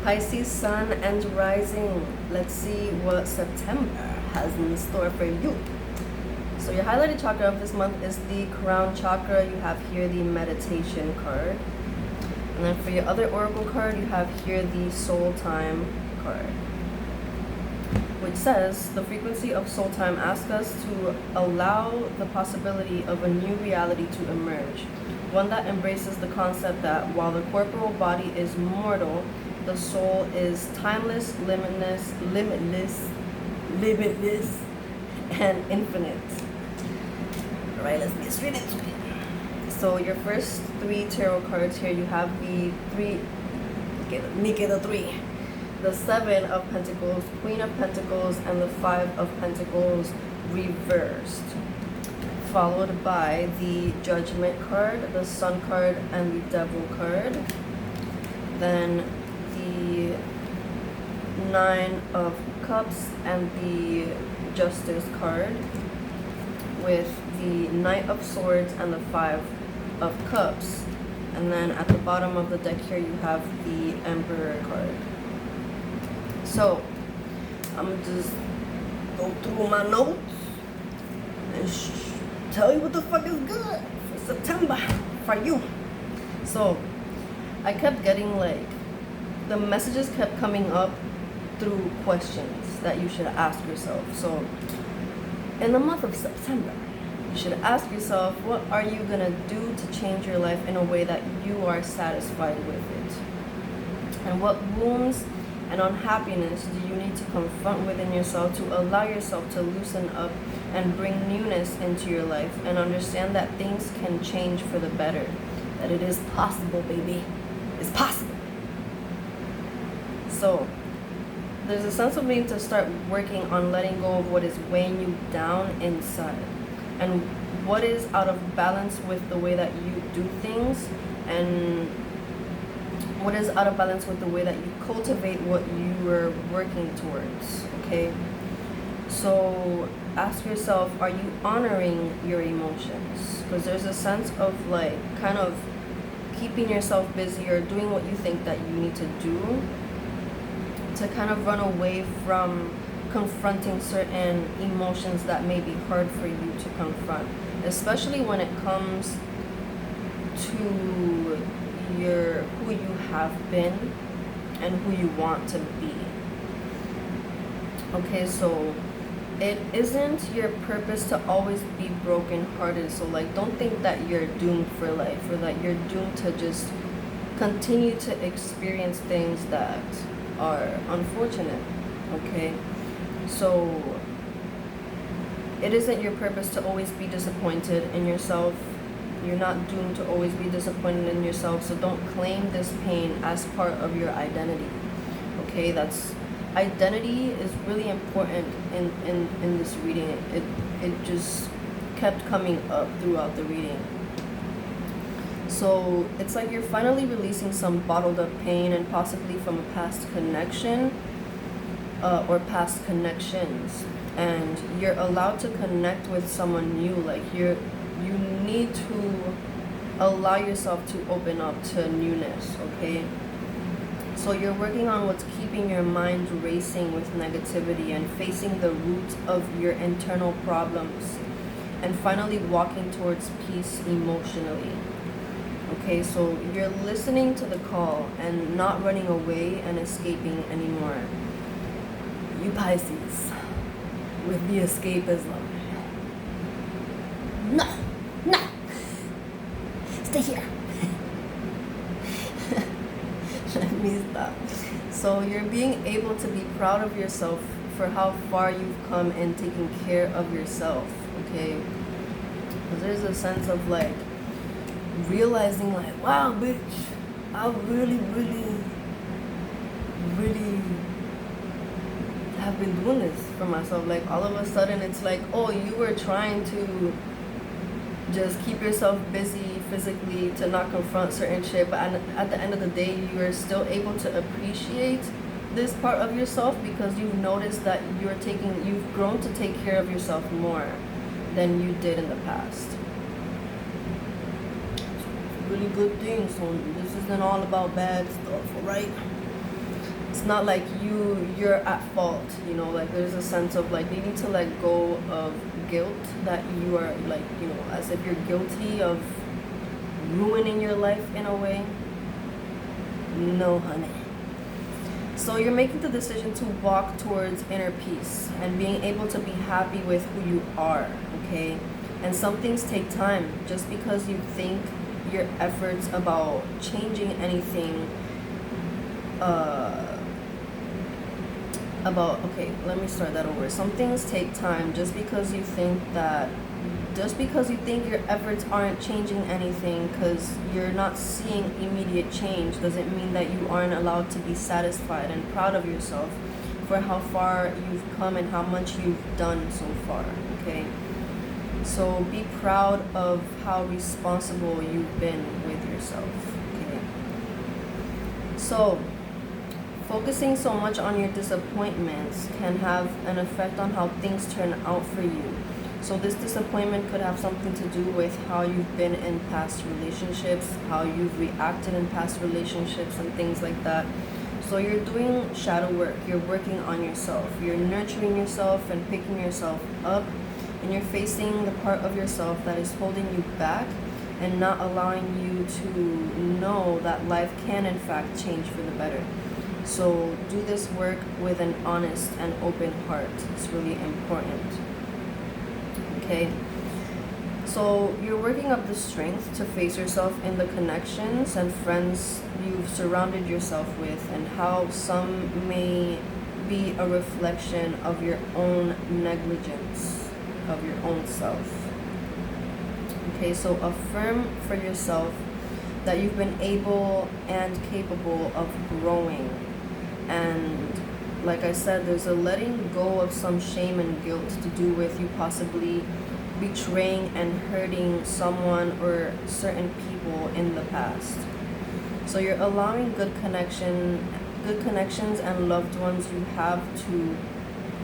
Pisces sun and rising. Let's see what September has in store for you. So your highlighted chakra of this month is the crown chakra. You have here the meditation card. And then for your other oracle card, you have here the soul time card, which says the frequency of soul time asks us to allow the possibility of a new reality to emerge. One that embraces the concept that while the corporal body is mortal, the soul is timeless, limitless, and infinite. All right, let's get straight into it. So your first three tarot cards here, you have the three, the Seven of Pentacles, Queen of Pentacles, and the Five of Pentacles reversed, followed by the Judgment card, the Sun card, and the Devil card. Then the Nine of Cups and the Justice card, with the Knight of Swords and the Five of Cups. And then at the bottom of the deck here, you have the Emperor card. So I'm gonna just go through my notes and tell you what the fuck is good for September for you. So I kept getting like, the messages kept coming up through questions that you should ask yourself. So in the month of September, you should ask yourself, what are you gonna do to change your life in a way that you are satisfied with it? And what wounds and unhappiness do you need to confront within yourself to allow yourself to loosen up and bring newness into your life and understand that things can change for the better? That it is possible, baby. It's possible. So there's a sense of needing to start working on letting go of what is weighing you down inside, and what is out of balance with the way that you do things, and what is out of balance with the way that you cultivate what you are working towards. Okay, so ask yourself, are you honoring your emotions? Because there's a sense of like kind of keeping yourself busy or doing what you think that you need to do to kind of run away from confronting certain emotions that may be hard for you to confront, especially when it comes to who you have been and who you want to be. Okay, so it isn't your purpose to always be brokenhearted. So like, don't think that you're doomed for life, or that you're doomed to just continue to experience things that are unfortunate. Okay, so it isn't your purpose to always be disappointed in yourself. You're not doomed to always be disappointed in yourself. So don't claim this pain as part of your identity. Okay, identity is really important in this reading. It just kept coming up throughout the reading. So it's like you're finally releasing some bottled up pain, and possibly from a past connection or past connections, and you're allowed to connect with someone new. Like you need to allow yourself to open up to newness. Okay, so you're working on what's keeping your mind racing with negativity, and facing the root of your internal problems, and finally walking towards peace emotionally. Okay, so you're listening to the call and not running away and escaping anymore. You Pisces, with the escapism. No, stay here. Let me stop. So you're being able to be proud of yourself for how far you've come in taking care of yourself. Okay, because there's a sense of like realizing like, wow, bitch, I really have been doing this for myself. Like all of a sudden it's like, oh, you were trying to just keep yourself busy physically to not confront certain shit, but at the end of the day you are still able to appreciate this part of yourself, because you've noticed that you've grown to take care of yourself more than you did in the past. Really good thing. So this isn't all about bad stuff, alright? it's not like you're at fault, you know, like there's a sense of like needing to let go of guilt, that you are like, you know, as if you're guilty of ruining your life in a way. No, honey. So you're making the decision to walk towards inner peace and being able to be happy with who you are, okay? And some things take time. Just because you think your efforts about changing anything okay, let me start that over. Some things take time. Just because you think your efforts aren't changing anything, because you're not seeing immediate change, doesn't mean that you aren't allowed to be satisfied and proud of yourself for how far you've come and how much you've done so far, okay? So be proud of how responsible you've been with yourself, okay? So focusing so much on your disappointments can have an effect on how things turn out for you. So this disappointment could have something to do with how you've been in past relationships, how you've reacted in past relationships and things like that. So you're doing shadow work, you're working on yourself, you're nurturing yourself and picking yourself up, and you're facing the part of yourself that is holding you back and not allowing you to know that life can in fact change for the better. So do this work with an honest and open heart. It's really important. Okay? So you're working up the strength to face yourself in the connections and friends you've surrounded yourself with, and how some may be a reflection of your own negligence of your own self. Okay, so affirm for yourself that you've been able and capable of growing. And like I said, there's a letting go of some shame and guilt to do with you possibly betraying and hurting someone or certain people in the past. So you're allowing good connections and loved ones you have to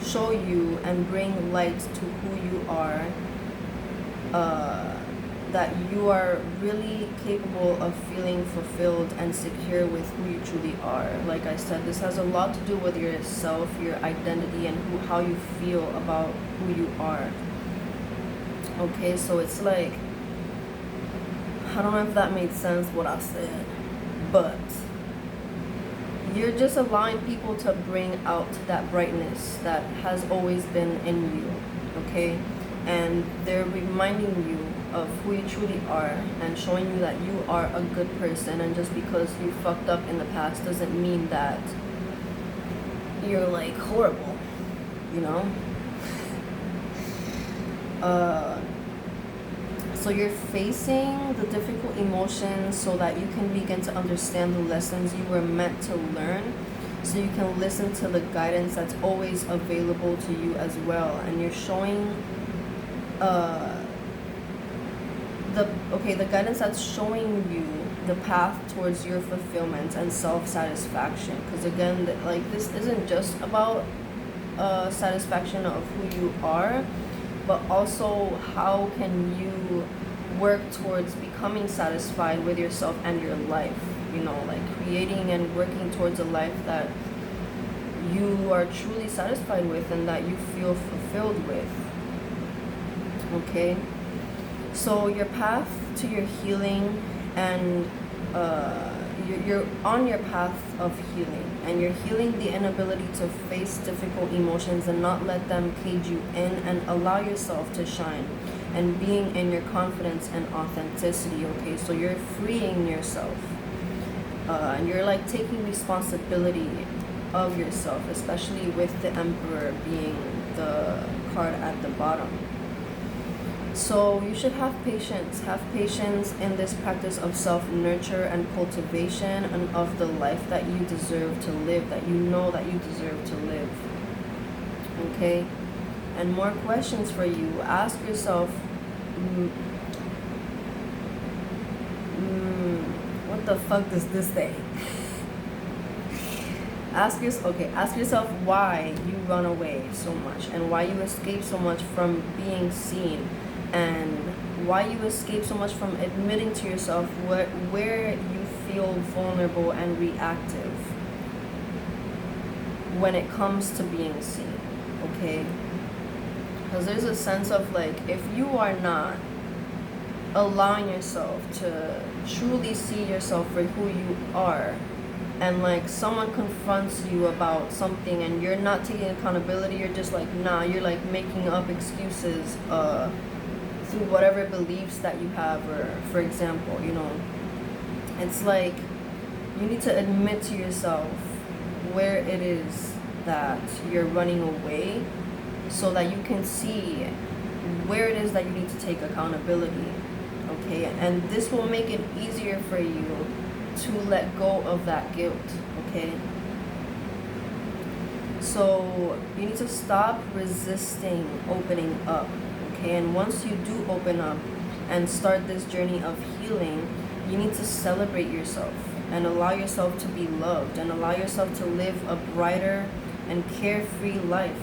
show you and bring light to who you are, that you are really capable of feeling fulfilled and secure with who you truly are. Like I said, this has a lot to do with yourself, your identity, and how you feel about who you are. Okay, so it's like, I don't know if that made sense what I said, but you're just allowing people to bring out that brightness that has always been in you, okay? And they're reminding you of who you truly are and showing you that you are a good person. And just because you fucked up in the past doesn't mean that you're like horrible, you know? So you're facing the difficult emotions so that you can begin to understand the lessons you were meant to learn, so you can listen to the guidance that's always available to you as well. And you're showing the guidance that's showing you the path towards your fulfillment and self-satisfaction. Because again, like, this isn't just about satisfaction of who you are, but also how can you work towards becoming satisfied with yourself and your life, you know, like creating and working towards a life that you are truly satisfied with and that you feel fulfilled with. Okay, so your path to your healing, and you're on your path of healing, and you're healing the inability to face difficult emotions and not let them cage you in, and allow yourself to shine and being in your confidence and authenticity. Okay, so you're freeing yourself, and you're like taking responsibility of yourself, especially with the Emperor being the card at the bottom. So you should have patience in this practice of self-nurture and cultivation, and of the life that you deserve to live, that you know that you deserve to live. Okay? And more questions for you. Ask yourself, what the fuck does this say? Ask yourself why you run away so much, and why you escape so much from being seen, and why you escape so much from admitting to yourself where you feel vulnerable and reactive. when it comes to being seen, okay? Because there's a sense of like, if you are not allowing yourself to truly see yourself for who you are, and like someone confronts you about something and you're not taking accountability, you're just like, nah, you're like making up excuses through whatever beliefs that you have. Or for example, you know, it's like you need to admit to yourself where it is that you're running away, so that you can see where it is that you need to take accountability, okay? And this will make it easier for you to let go of that guilt, okay? So you need to stop resisting opening up, okay? And once you do open up and start this journey of healing, you need to celebrate yourself and allow yourself to be loved and allow yourself to live a brighter and carefree life,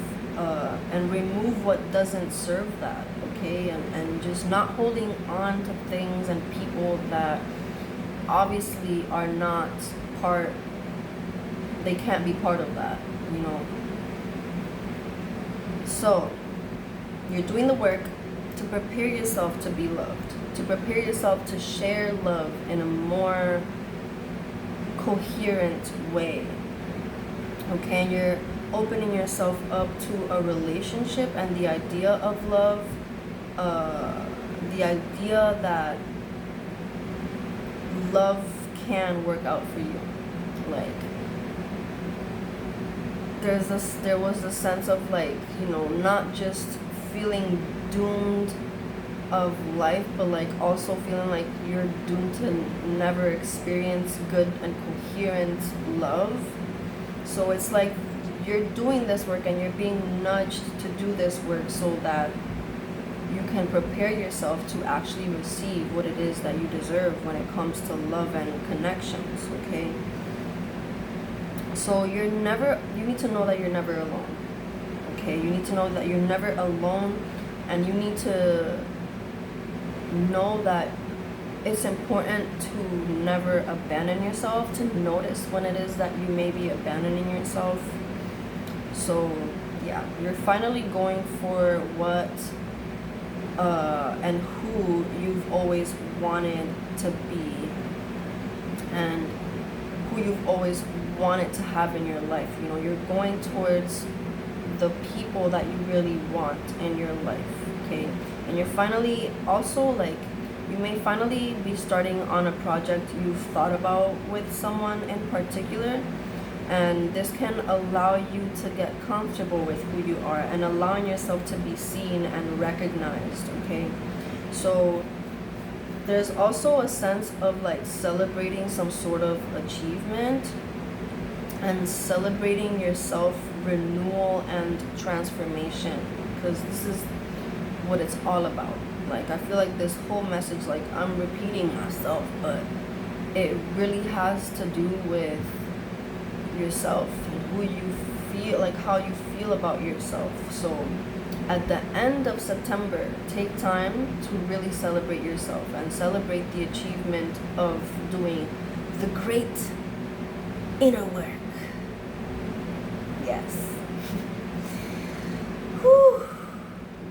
and remove what doesn't serve that, okay? And just not holding on to things and people that obviously are not part, they can't be part of that, you know? So you're doing the work to prepare yourself to be loved, to prepare yourself to share love in a more coherent way, okay? And you're opening yourself up to a relationship and the idea of love, the idea that love can work out for you. Like, there was a sense of like, you know, not just feeling doomed of life, but like also feeling like you're doomed to never experience good and coherent love. So it's like you're doing this work and you're being nudged to do this work so that you can prepare yourself to actually receive what it is that you deserve when it comes to love and connections, okay? So you need to know that you're never alone, okay? You need to know that you're never alone, and you need to know that it's important to never abandon yourself, to notice when it is that you may be abandoning yourself. So yeah, you're finally going for what and who you've always wanted to be, and who you've always wanted to have in your life. You know, you're going towards the people that you really want in your life, okay? And you're finally also like, you may finally be starting on a project you've thought about with someone in particular, and this can allow you to get comfortable with who you are and allowing yourself to be seen and recognized, okay? So there's also a sense of like celebrating some sort of achievement and celebrating your self-renewal and transformation, because this is what it's all about. Like, I feel like this whole message, like, I'm repeating myself, but it really has to do with yourself and who you feel, like how you feel about yourself. So at the end of September, take time to really celebrate yourself and celebrate the achievement of doing the great inner work. Yes. Whew.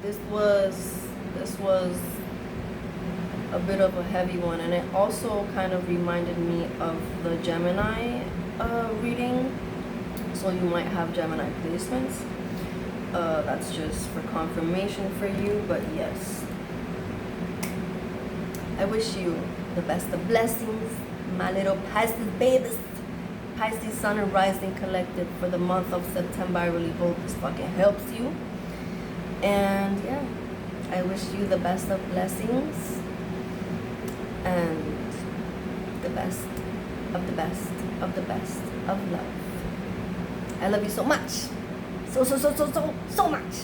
This was a bit of a heavy one, and it also kind of reminded me of the Gemini reading. So you might have Gemini placements. That's just for confirmation for you, but yes. I wish you the best of blessings, my little Pisces babies. Pisces Sun and Rising Collective for the month of September. I really hope this fucking helps you. And yeah, I wish you the best of blessings and the best of the best of the best of love. I love you so much. So much.